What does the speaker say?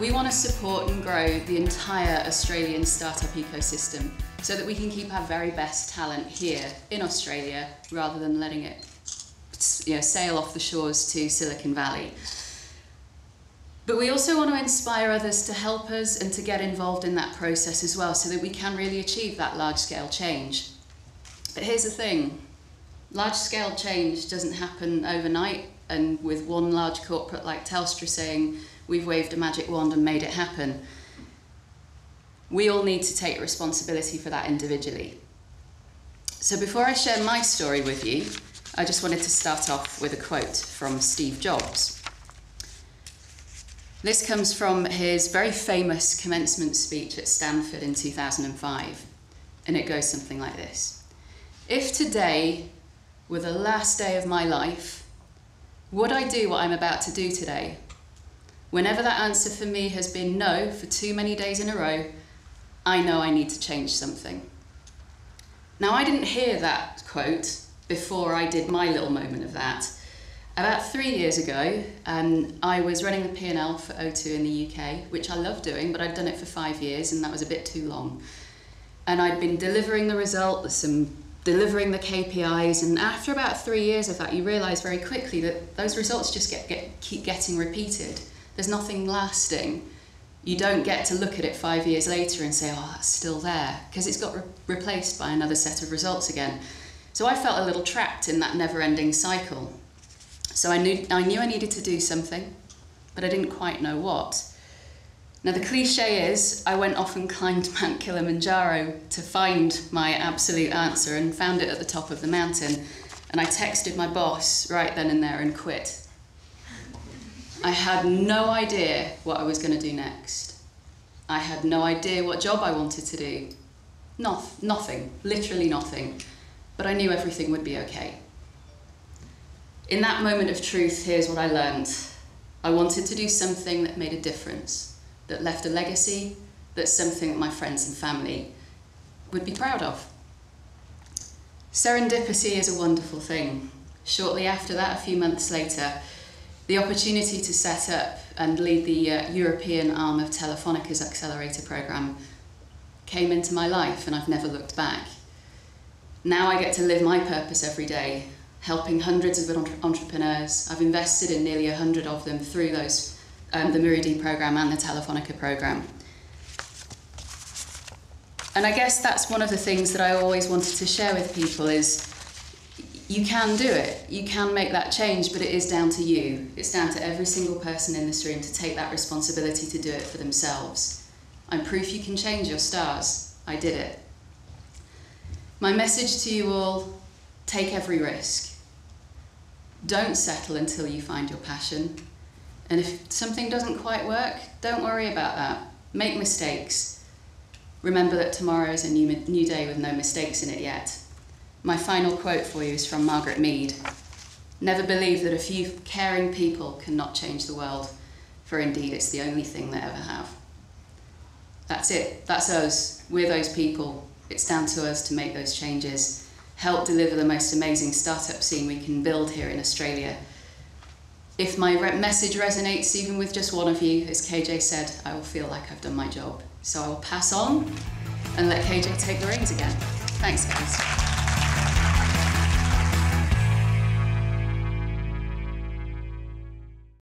We want to support and grow the entire Australian startup ecosystem so that we can keep our very best talent here in Australia rather than letting it sail off the shores to Silicon Valley. But we also want to inspire others to help us and to get involved in that process as well so that we can really achieve that large-scale change. But here's the thing, large-scale change doesn't happen overnight and with one large corporate like Telstra saying, we've waved a magic wand and made it happen. We all need to take responsibility for that individually. So before I share my story with you, I just wanted to start off with a quote from Steve Jobs. This comes from his very famous commencement speech at Stanford in 2005, and it goes something like this. If today were the last day of my life, would I do what I'm about to do today? Whenever that answer for me has been no for too many days in a row, I know I need to change something. Now, I didn't hear that quote before I did my little moment of that. About 3 years ago, I was running the P&L for O2 in the UK, which I love doing, but I'd done it for 5 years and that was a bit too long. And I'd been delivering the results and delivering the KPIs, and after about 3 years of that, you realise very quickly that those results just keep getting repeated. There's nothing lasting. You don't get to look at it 5 years later and say, oh, that's still there, because it's got replaced by another set of results again. So I felt a little trapped in that never-ending cycle. So I knew I needed to do something, but I didn't quite know what. Now the cliche is, I went off and climbed Mount Kilimanjaro to find my absolute answer and found it at the top of the mountain. And I texted my boss right then and there and quit. I had no idea what I was going to do next. I had no idea what job I wanted to do. Nothing, literally nothing. But I knew everything would be okay. In that moment of truth, here's what I learned. I wanted to do something that made a difference, that left a legacy, that's something that my friends and family would be proud of. Serendipity is a wonderful thing. Shortly after that, a few months later, the opportunity to set up and lead the European arm of Telefónica's accelerator program came into my life, and I've never looked back. Now I get to live my purpose every day, helping hundreds of entrepreneurs. I've invested in nearly 100 of them through those, the muru-D program and the Telefónica program. And I guess that's one of the things that I always wanted to share with people is you can do it, you can make that change, but it is down to you. It's down to every single person in this room to take that responsibility to do it for themselves. I'm proof you can change your stars. I did it. My message to you all, take every risk. Don't settle until you find your passion. And if something doesn't quite work, don't worry about that. Make mistakes. Remember that tomorrow is a new day with no mistakes in it yet. My final quote for you is from Margaret Mead. Never believe that a few caring people cannot change the world, for indeed it's the only thing they ever have. That's it, that's us, we're those people. It's down to us to make those changes, help deliver the most amazing startup scene we can build here in Australia. If my message resonates even with just one of you, as KJ said, I will feel like I've done my job. So I will pass on and let KJ take the reins again. Thanks, guys.